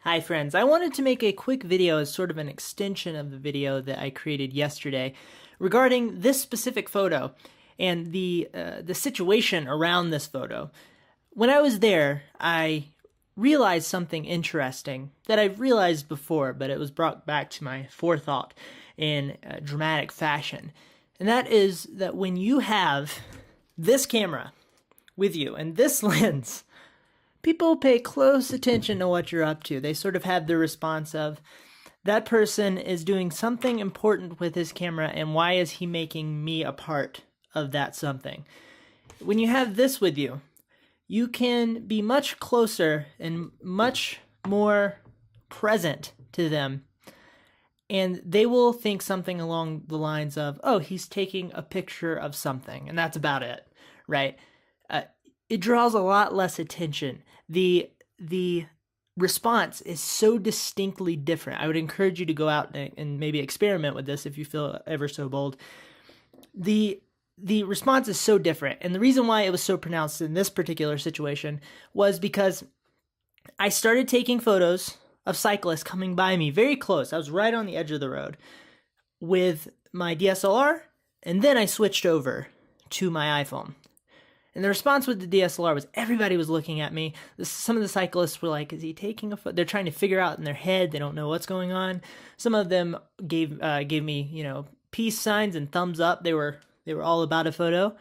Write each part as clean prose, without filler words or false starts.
Hi friends, I wanted to make a quick video as sort of an extension of the video that I created yesterday regarding this specific photo and the situation around this photo. When I was there, I realized something interesting that I've realized before, but it was brought back to my forethought in a dramatic fashion. And that is that when you have this camera with you and this lens, people pay close attention to what you're up to. They sort of have the response of, that person is doing something important with his camera, and why is he making me a part of that something? When you have this with you, you can be much closer and much more present to them, and they will think something along the lines of, oh, he's taking a picture of something, and that's about it, right? It draws a lot less attention. The response is so distinctly different. I would encourage you to go out and maybe experiment with this if you feel ever so bold. The response is so different, and the reason why it was so pronounced in this particular situation was because I started taking photos of cyclists coming by me very close. I was right on the edge of the road with my DSLR, and then I switched over to my iPhone. And the response with the DSLR was everybody was looking at me. Some of the cyclists were like, is he taking a photo? They're trying to figure out in their head. They don't know what's going on. Some of them gave me, peace signs and thumbs up. They were all about a photo.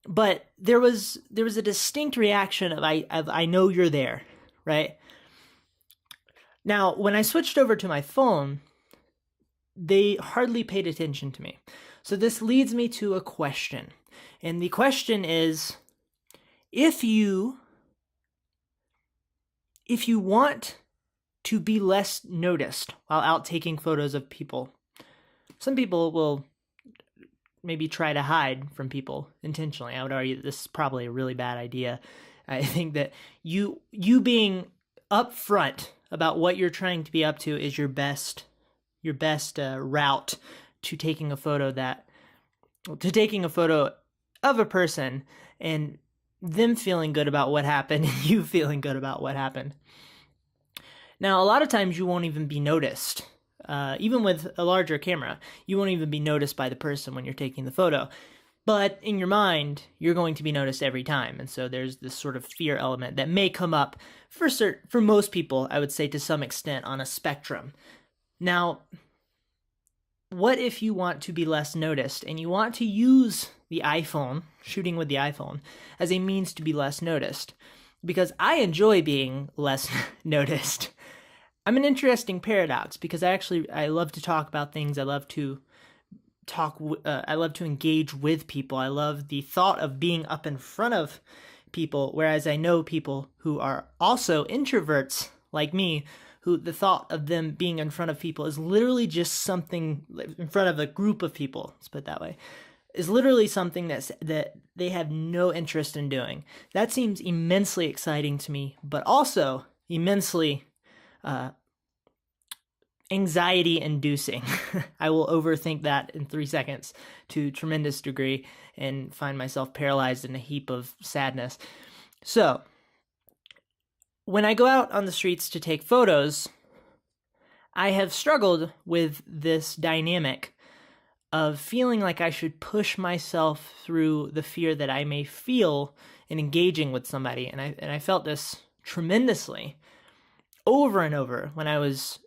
But there was a distinct reaction of I know you're there, right? Now, when I switched over to my phone, they hardly paid attention to me. So this leads me to a question. And the question is, if you want to be less noticed while out taking photos of people, some people will maybe try to hide from people intentionally. I would argue that this is probably a really bad idea. I think that you being upfront about what you're trying to be up to is your best route to taking a photo of a person and them feeling good about what happened and you feeling good about what happened. Now, a lot of times you won't even be noticed. Even with a larger camera, you won't even be noticed by the person when you're taking the photo. But in your mind, you're going to be noticed every time. And so there's this sort of fear element that may come up for most people, I would say to some extent, on a spectrum. Now, what if you want to be less noticed and you want to use the iPhone, shooting with the iPhone, as a means to be less noticed? Because I enjoy being less noticed. I'm an interesting paradox because I love to talk about things. I love to engage with people. I love the thought of being up in front of people, whereas I know people who are also introverts like me, who the thought of them being in front of people is literally just something in front of a group of people, let's put it that way, is literally something that they have no interest in doing. That seems immensely exciting to me, but also immensely anxiety-inducing. I will overthink that in 3 seconds to a tremendous degree and find myself paralyzed in a heap of sadness. So, when I go out on the streets to take photos, I have struggled with this dynamic of feeling like I should push myself through the fear that I may feel in engaging with somebody. And I felt this tremendously over and over when I was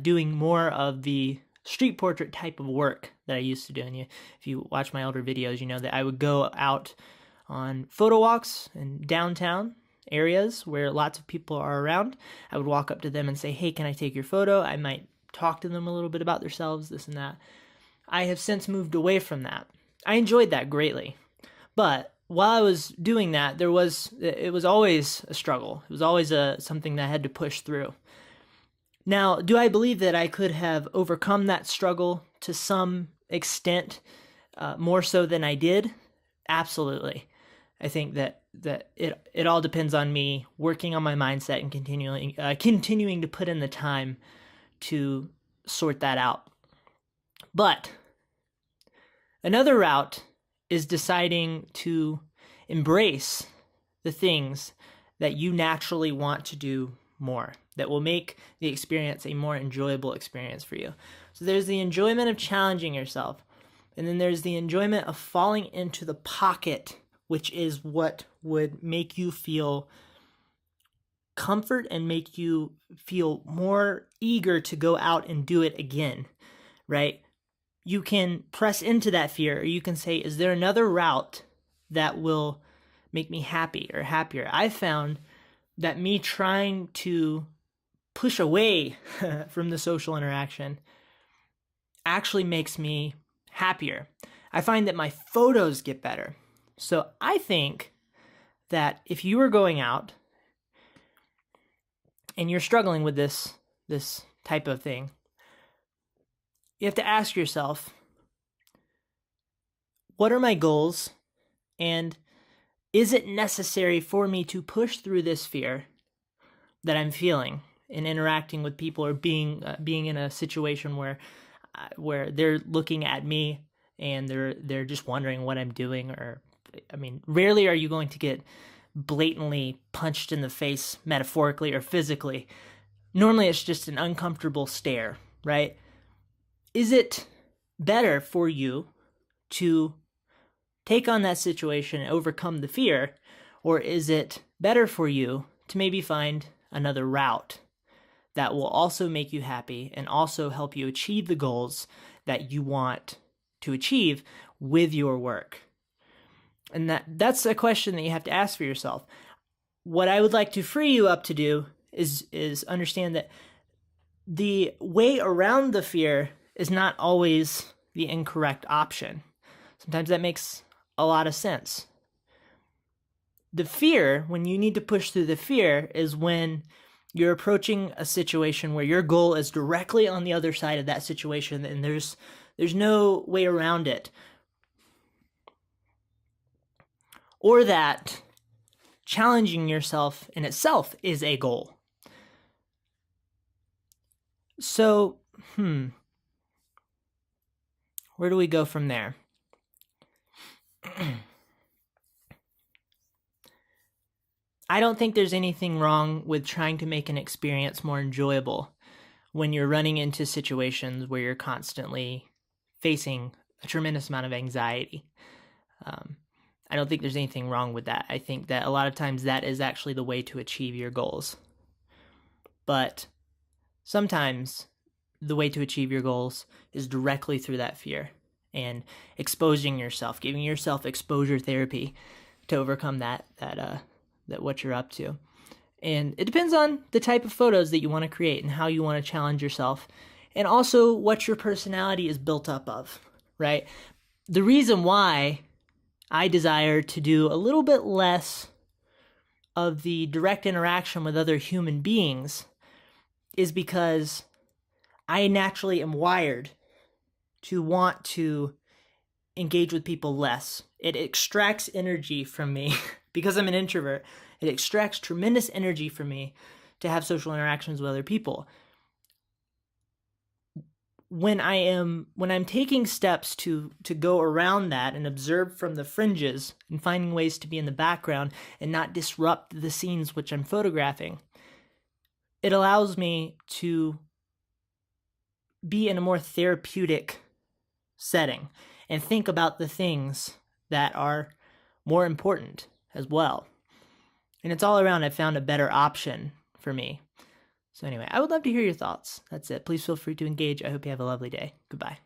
doing more of the street portrait type of work that I used to do. And if you watch my older videos, you know that I would go out on photo walks in downtown areas where lots of people are around. I would walk up to them and say, hey, can I take your photo? I might talk to them a little bit about themselves, this and that. I have since moved away from that. I enjoyed that greatly. But while I was doing that, it was always a struggle. It was always something that I had to push through. Now, do I believe that I could have overcome that struggle to some extent, more so than I did? Absolutely. I think that it all depends on me working on my mindset and continuing to put in the time to sort that out. But another route is deciding to embrace the things that you naturally want to do more. that will make the experience a more enjoyable experience for you. So there's the enjoyment of challenging yourself, and then there's the enjoyment of falling into the pocket, which is what would make you feel comfort and make you feel more eager to go out and do it again, right? You can press into that fear, or you can say, is there another route that will make me happy or happier? I found that me trying to push away from the social interaction actually makes me happier. I find that my photos get better. So I think that if you are going out and you're struggling with this type of thing, you have to ask yourself, what are my goals, and is it necessary for me to push through this fear that I'm feeling in interacting with people, or being in a situation where they're looking at me and they're just wondering what I'm doing? Or, I mean, rarely are you going to get blatantly punched in the face, metaphorically or physically. Normally it's just an uncomfortable stare, right? Is it better for you to take on that situation and overcome the fear, or is it better for you to maybe find another route that will also make you happy and also help you achieve the goals that you want to achieve with your work? And that's a question that you have to ask for yourself. What I would like to free you up to do is understand that the way around the fear is not always the incorrect option. Sometimes that makes a lot of sense. The fear, when you need to push through the fear, is when you're approaching a situation where your goal is directly on the other side of that situation, and there's no way around it. Or that challenging yourself in itself is a goal. So, where do we go from there? I don't think there's anything wrong with trying to make an experience more enjoyable when you're running into situations where you're constantly facing a tremendous amount of anxiety. I don't think there's anything wrong with that. I think that a lot of times that is actually the way to achieve your goals. But sometimes the way to achieve your goals is directly through that fear and exposing yourself, giving yourself exposure therapy to overcome that what you're up to. And it depends on the type of photos that you want to create and how you want to challenge yourself, and also what your personality is built up of, right? The reason why I desire to do a little bit less of the direct interaction with other human beings is because I naturally am wired to want to engage with people less. It extracts energy from me because I'm an introvert. It extracts tremendous energy from me to have social interactions with other people. When I'm taking steps to go around that and observe from the fringes and finding ways to be in the background and not disrupt the scenes which I'm photographing, it allows me to be in a more therapeutic setting and think about the things that are more important as well. And it's all around, I've found a better option for me. So anyway, I would love to hear your thoughts. That's it. Please feel free to engage. I hope you have a lovely day. Goodbye.